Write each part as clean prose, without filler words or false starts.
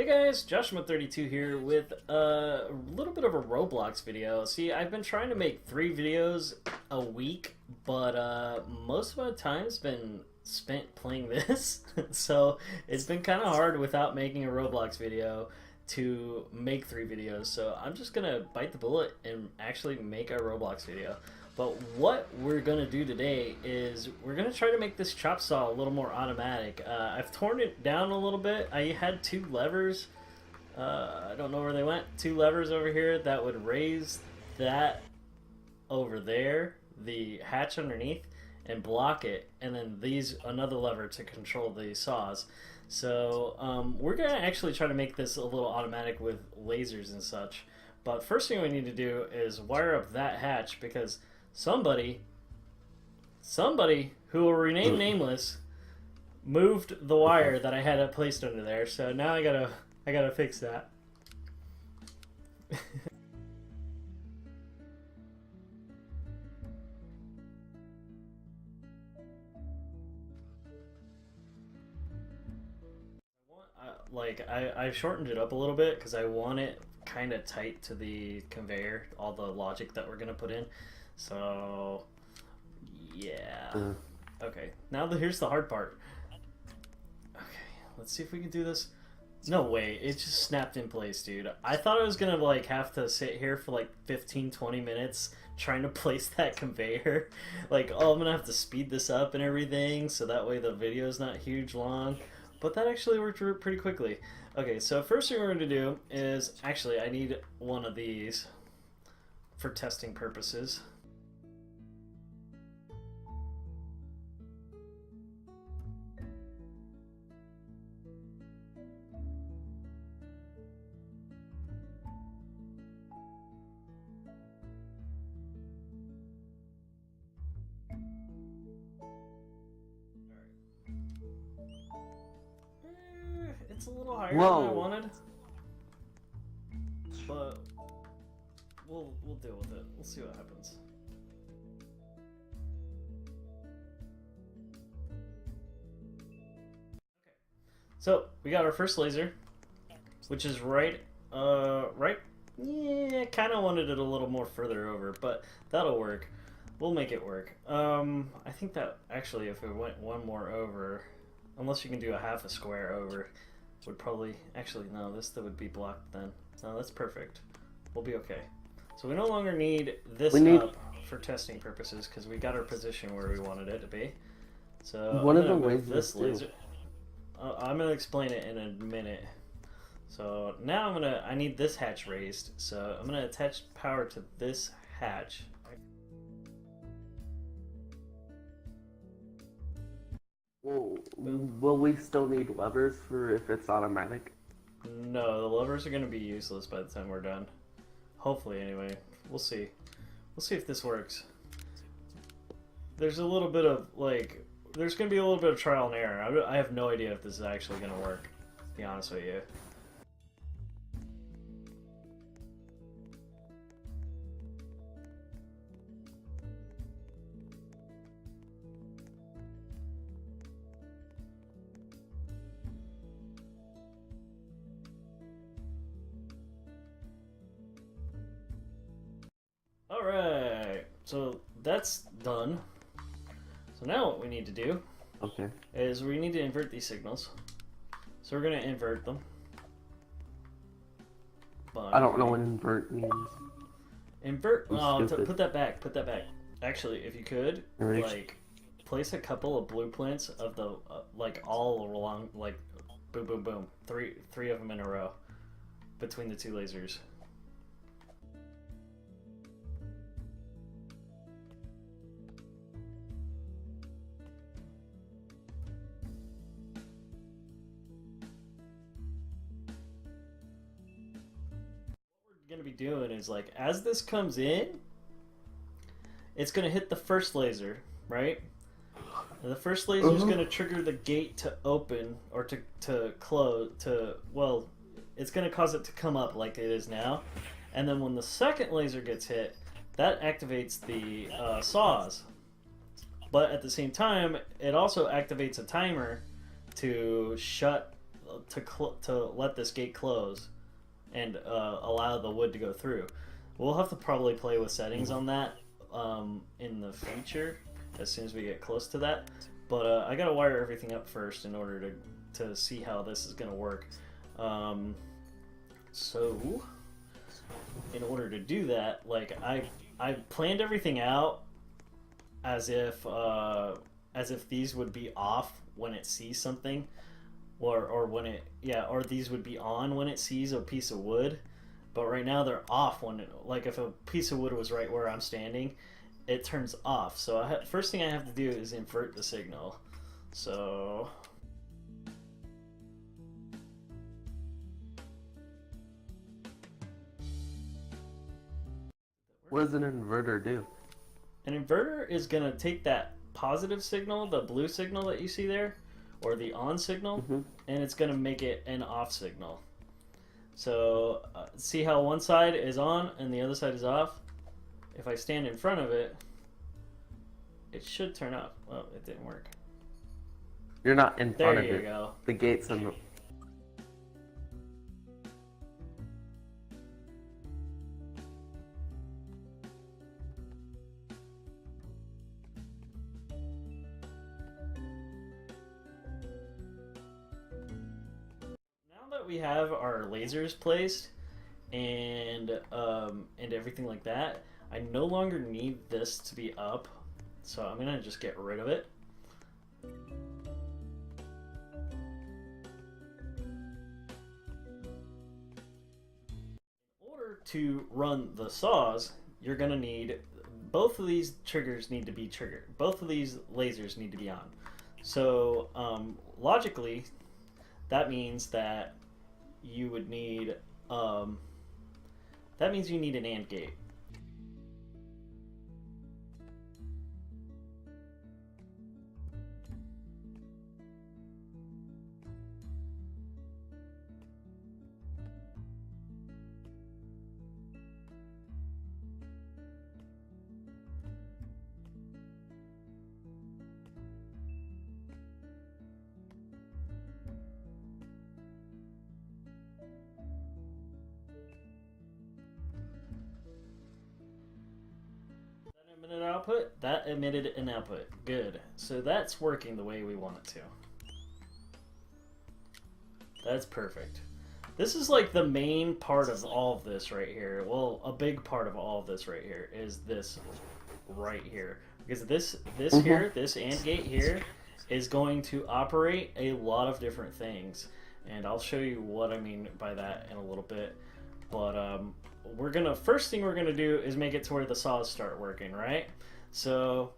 Guys, Joshua32 here with a little bit of a Roblox video. See, I've been trying to make 3 videos a week, but most of my time's been spent playing this. So it's been kind of hard without making a Roblox video to make 3 videos. So I'm just gonna bite the bullet and actually make a Roblox video. But what we're going to do today is we're going to try to make this chop saw a little more automatic. I've torn it down a little bit. I had 2 levers. I don't know where they went. 2 levers over here that would raise that over there, the hatch underneath, and block it. And then another lever to control the saws. So we're going to actually try to make this a little automatic with lasers and such. But first thing we need to do is wire up that hatch because somebody who will remain nameless moved the wire that I had it placed under there. So now I gotta fix that. I shortened it up a little bit because I want it kind of tight to the conveyor, all the logic that we're gonna put in. So, yeah. Okay, now here's the hard part. Okay, let's see if we can do this. No way, it just snapped in place, dude. I thought I was gonna like have to sit here for like 15-20 minutes trying to place that conveyor. Like, oh, I'm gonna have to speed this up and everything so that way the video's not huge long. But that actually worked pretty quickly. Okay, so first thing we're gonna do is, actually I need one of these for testing purposes. It's a little higher than I wanted, but we'll deal with it. We'll see what happens. Okay, so we got our first laser, which is right. Yeah, kind of wanted it a little more further over, but that'll work. We'll make it work. I think that actually, if it went one more over, unless you can do a half a square over. Would probably, actually no, this would be blocked then. No, that's perfect. We'll be okay. So we no longer need this up for testing purposes because we got our position where we wanted it to be. So what are the move this laser. I'm gonna explain it in a minute. So now I need this hatch raised. So I'm gonna attach power to this hatch. Will we still need levers for if it's automatic? No, the levers are going to be useless by the time we're done. Hopefully, anyway. We'll see. We'll see if this works. There's a little bit of, like... There's going to be a little bit of trial and error. I have no idea if this is actually going to work, to be honest with you. Alright, so that's done. So now what we need to do is we need to invert these signals. So we're going to invert them. I don't know what invert means. Invert? Oh, put that back. Put that back. Actually, if you could, like, place a couple of blueprints of the, like, all along, like, boom, boom, boom. Three of them in a row between the 2 lasers. Going to be doing is, like, as this comes in, it's going to hit the first laser, right? And the first laser is going to trigger the gate to open or to close, well, it's going to cause it to come up like it is now. And then when the second laser gets hit, that activates the saws. But at the same time, it also activates a timer to shut to let this gate close and allow the wood to go through. We'll have to probably play with settings on that in the future as soon as we get close to that. But I gotta wire everything up first in order to see how this is gonna work. So in order to do that, like I planned everything out as if these would be off when it sees something, or when it or these would be on when it sees a piece of wood. But right now they're off when like if a piece of wood was right where I'm standing, it turns off. So first thing I have to do is invert the signal. So what does an inverter do? an inverter is going to take that positive signal, the blue signal that you see there, or the on signal, and it's going to make it an off signal. So see how one side is on and the other side is off? If I stand in front of it, it should turn off. Oh, it didn't work. You're not in front There of you it. go. The gate's in the... Now that we have our lasers placed and everything like that, I no longer need this to be up, so I'm gonna just get rid of it. In order to run the saws, you're gonna need both of these triggers need to be triggered. Both of these lasers need to be on. So logically, that means that you would need that means you need an AND gate. Emitted output, that emitted an output. Good. So that's working the way we want it to. That's perfect. This is like the main part of all of this right here. Well, a big part of all of this right here is this right here. Because this here, this AND gate here, is going to operate a lot of different things. And I'll show you what I mean by that in a little bit. But first thing we're gonna do is make it to where the saws start working, right? So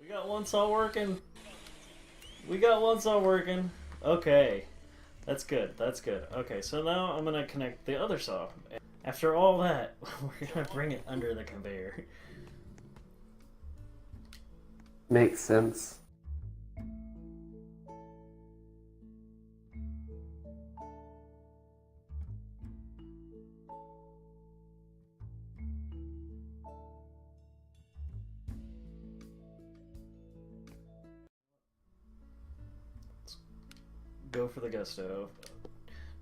we got one saw working. We got one saw working. Okay. That's good. That's good. Okay, so now I'm gonna connect the other saw. After all that, we're gonna bring it under the conveyor. Makes sense. Go for the gusto.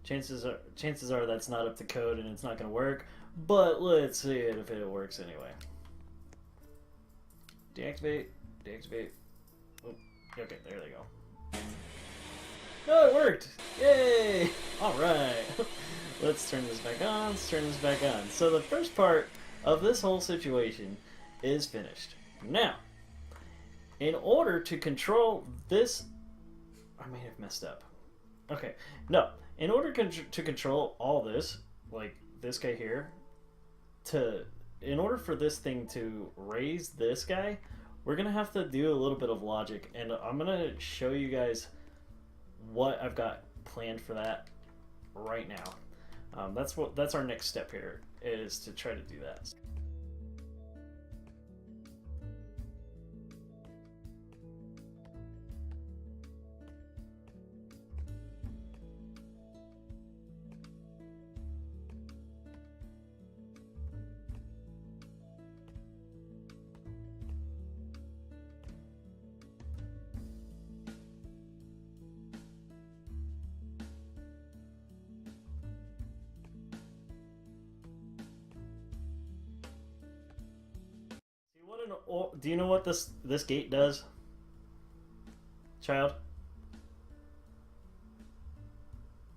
Chances are that's not up to code and it's not going to work, but let's see if it works anyway. Deactivate. Oh, okay, there they go. No, it worked! Yay! Alright. Let's turn this back on. Let's turn this back on. So the first part of this whole situation is finished. Now, in order to control this... I may have messed up. Okay, no. In order to control all this, like this guy here, in order for this thing to raise this guy, we're going to have to do a little bit of logic, and I'm going to show you guys what I've got planned for that right now. That's our next step here, is to try to do that. Do you know what this gate does, child?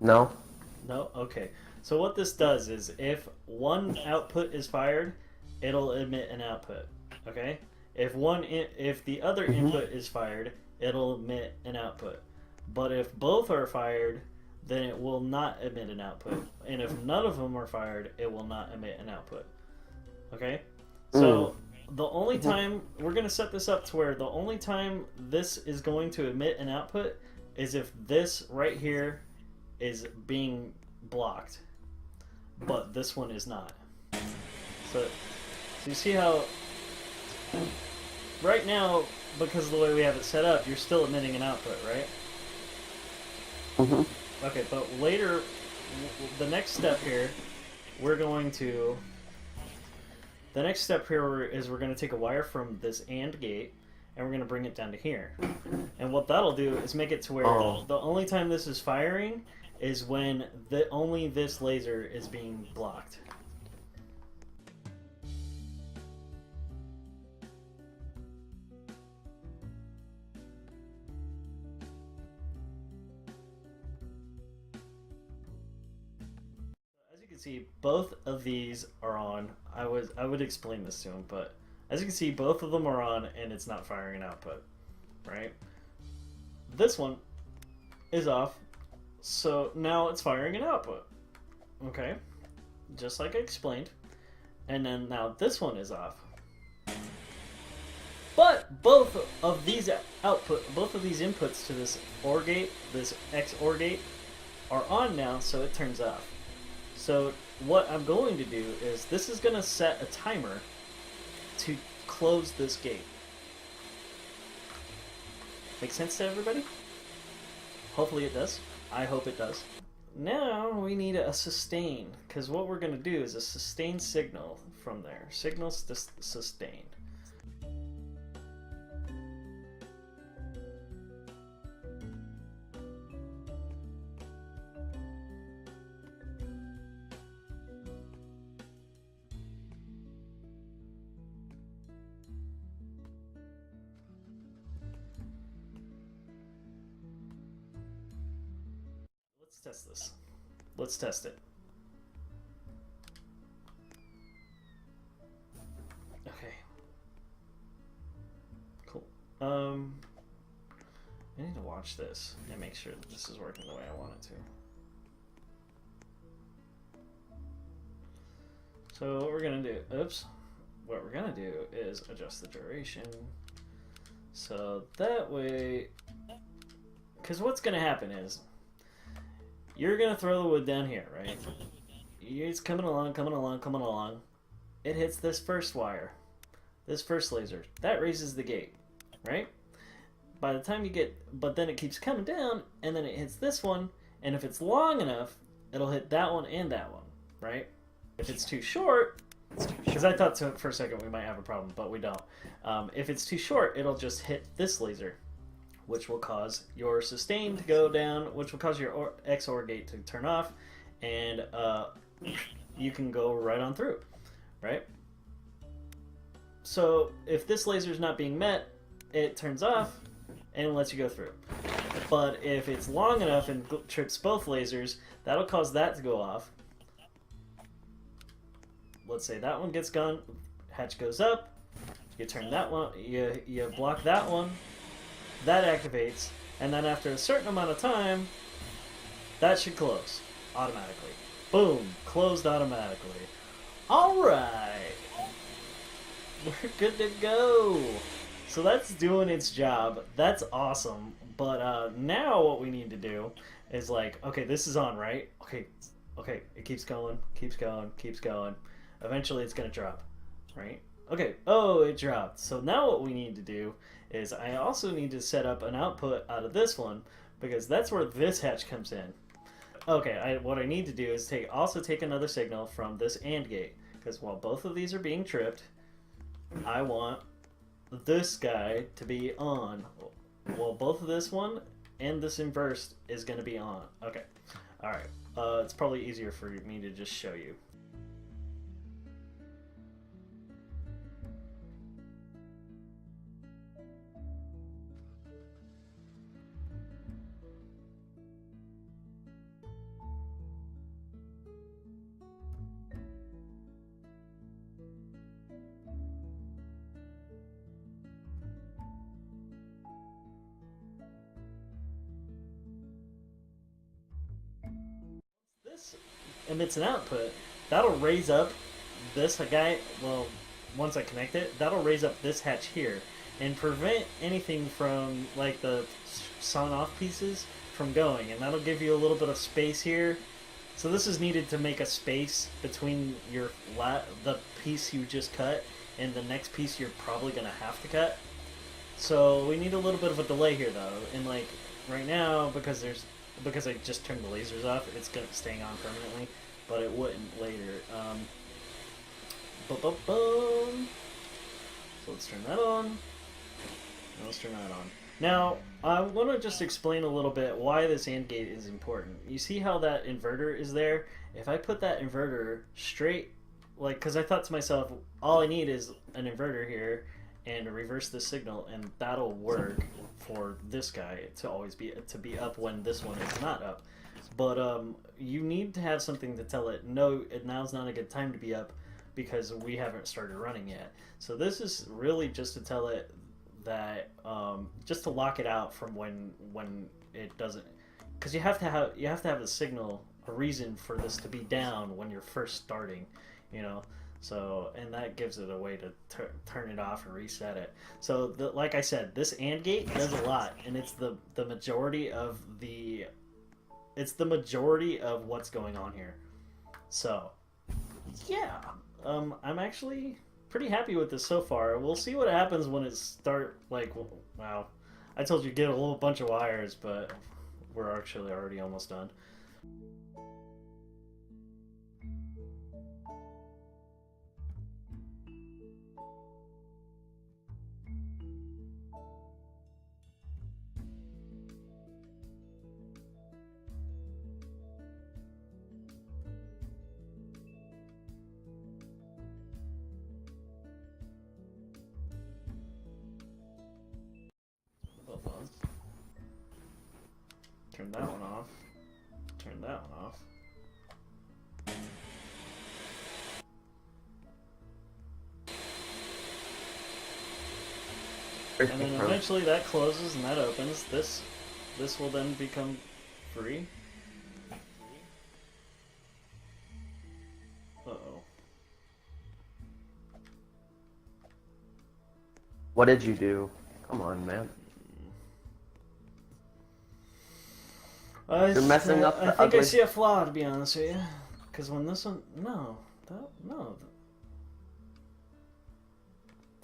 No. No? Okay. So what this does is if one output is fired, it'll emit an output. Okay? If the other input is fired, it'll emit an output. But if both are fired, then it will not emit an output. And if none of them are fired, it will not emit an output. Okay? So the only time we're going to set this up to where the only time this is going to emit an output is if this right here is being blocked, but this one is not. So you see how right now, because of the way we have it set up, you're still emitting an output, right? Okay, but later, the next step here, we're going to take a wire from this AND gate, and we're going to bring it down to here. And what that'll do is make it to where the only time this is firing is when only this laser is being blocked. As you can see, both of these are on. I would explain this to him, but as you can see, both of them are on, and it's not firing an output, right? This one is off, so now it's firing an output, okay? Just like I explained. And then now this one is off. But both of these inputs to this OR gate, this XOR gate, are on now, so it turns off. So what I'm going to do is this is going to set a timer to close this gate. Make sense to everybody? Hopefully it does. I hope it does. Now we need a sustain, because what we're going to do is a sustain signal from there. Signals to sustain. Let's test this. Let's test it. Okay. Cool. I need to watch this and make sure that this is working the way I want it to. So what we're gonna do, what we're gonna do is adjust the duration. So that way, because what's gonna happen is, you're gonna throw the wood down here, right? It's coming along, coming along, coming along. It hits this first wire, this first laser. That raises the gate, right? By the time you get, but then it keeps coming down, and then it hits this one, and if it's long enough, it'll hit that one and that one, right? If it's too short, because I thought for a second we might have a problem, but we don't. If it's too short, it'll just hit this laser, which will cause your sustain to go down, which will cause your XOR gate to turn off, and you can go right on through, right? So if this laser is not being met, it turns off and lets you go through. But if it's long enough and trips both lasers, that'll cause that to go off. Let's say that one gets gone, hatch goes up, you turn that one, you block that one, that activates, and then after a certain amount of time, that should close automatically. Boom, closed automatically. Alright, we're good to go. So that's doing its job. That's awesome. But now what we need to do is like, okay, this is on, right? Okay, it keeps going, keeps going, keeps going. Eventually it's gonna drop, right? Okay, oh, it dropped. So now what we need to do is I also need to set up an output out of this one, because that's where this hatch comes in. Okay, what I need to do is also take another signal from this AND gate, because while both of these are being tripped, I want this guy to be on. Well, both of this one and this inverse is going to be on. Okay, alright. It's probably easier for me to just show you. this emits an output, that'll raise up this guy. Well, once I connect it, that'll raise up this hatch here and prevent anything from like the sawn off pieces from going, and that'll give you a little bit of space here. So this is needed to make a space between the piece you just cut and the next piece you're probably gonna have to cut. So we need a little bit of a delay here though, and like right now because I just turned the lasers off, it's staying on permanently, but it wouldn't later. Boom. So let's turn that on. Now let's turn that on. Now, I want to just explain a little bit why this AND gate is important. You see how that inverter is there? If I put that inverter straight, like, because I thought to myself, all I need is an inverter here and reverse this signal, and that'll work for this guy to always be up when this one is not up. But you need to have something to tell it, no, now's not a good time to be up because we haven't started running yet. So this is really just to tell it that just to lock it out from when it doesn't, because you have to have a signal, a reason for this to be down when you're first starting, you know. So, and that gives it a way to turn it off and reset it. So like I said, this AND gate does a lot, and it's the majority of what's going on here. So yeah, I'm actually pretty happy with this so far. We'll see what happens when it wow, I told you get a little bunch of wires, but we're actually already almost done. Turn that one off. Turn that one off. And then eventually that closes and that opens. This will then become free. Uh-oh. What did you do? Come on, man. You're messing up the I think I see a flaw, to be honest with you. Because when this one... No.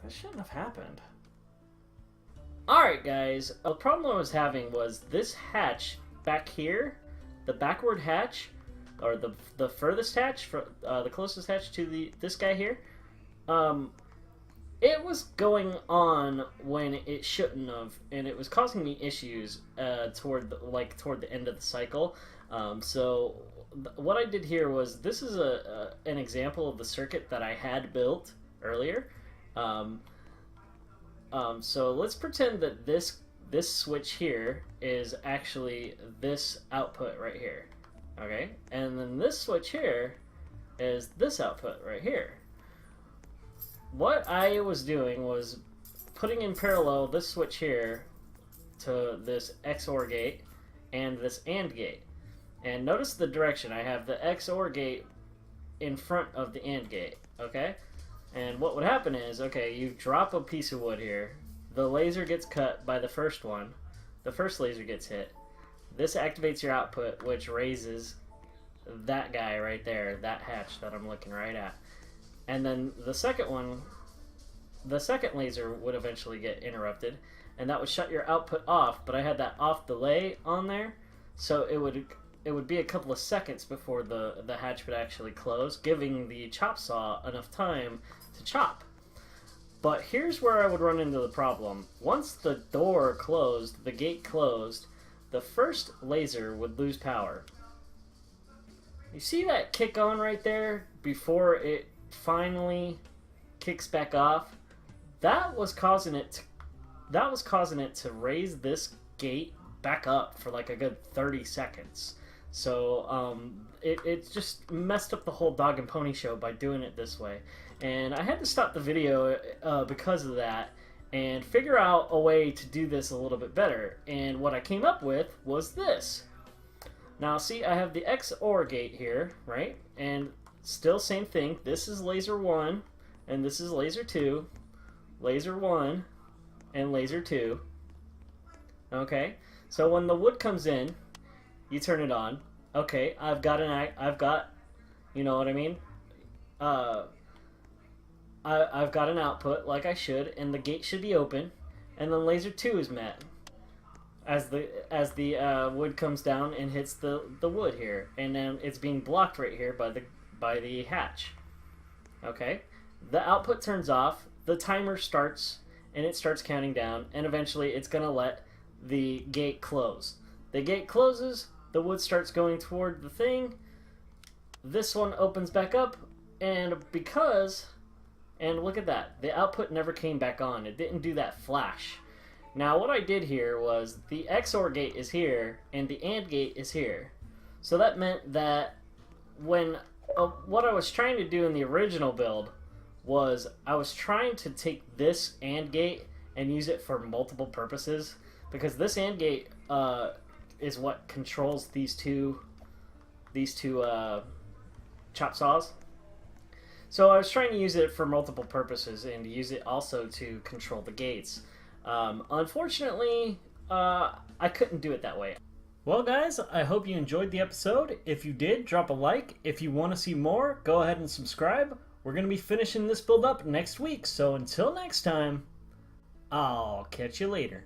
That shouldn't have happened. Alright, guys. The problem I was having was this hatch back here, the backward hatch, or the furthest hatch, the closest hatch to this guy here, it was going on when it shouldn't have, and it was causing me issues toward the end of the cycle. So what I did here was, this is an example of the circuit that I had built earlier. So let's pretend that this switch here is actually this output right here, okay? And then this switch here is this output right here. What I was doing was putting in parallel this switch here to this XOR gate and this AND gate. And notice the direction. I have the XOR gate in front of the AND gate, okay? And what would happen is, okay, you drop a piece of wood here, the laser gets cut by the first one, the first laser gets hit, this activates your output, which raises that guy right there, that hatch that I'm looking right at. And then the second one, the second laser would eventually get interrupted, and that would shut your output off, but I had that off delay on there, so it would be a couple of seconds before the hatch would actually close, giving the chop saw enough time to chop. But here's where I would run into the problem. Once the door closed, the gate closed, the first laser would lose power. You see that kick on right there before it finally kicks back off? That was causing it to raise this gate back up for like a good 30 seconds. So it just messed up the whole dog and pony show by doing it this way. And I had to stop the video because of that and figure out a way to do this a little bit better. And what I came up with was this. Now see, I have the XOR gate here, right? And still same thing. This is laser 1, and this is laser 2, laser 1, and laser 2. Okay, so when the wood comes in, you turn it on. Okay, I've got, you know what I mean? I've got an output like I should, and the gate should be open, and then laser 2 is met as the wood comes down and hits the wood here, and then it's being blocked right here by the hatch. Okay, the output turns off, the timer starts, and it starts counting down, and eventually it's gonna let the gate close. The gate closes, the wood starts going toward the thing. This one opens back up, and look at that, the output never came back on. It didn't do that flash. Now what I did here was the XOR gate is here and the AND gate is here. So that meant that when what I was trying to do in the original build was I was trying to take this AND gate and use it for multiple purposes, because this AND gate is what controls these two chop saws. So I was trying to use it for multiple purposes and use it also to control the gates. Unfortunately, I couldn't do it that way. Well guys, I hope you enjoyed the episode. If you did, drop a like. If you want to see more, go ahead and subscribe. We're going to be finishing this build up next week, so until next time, I'll catch you later.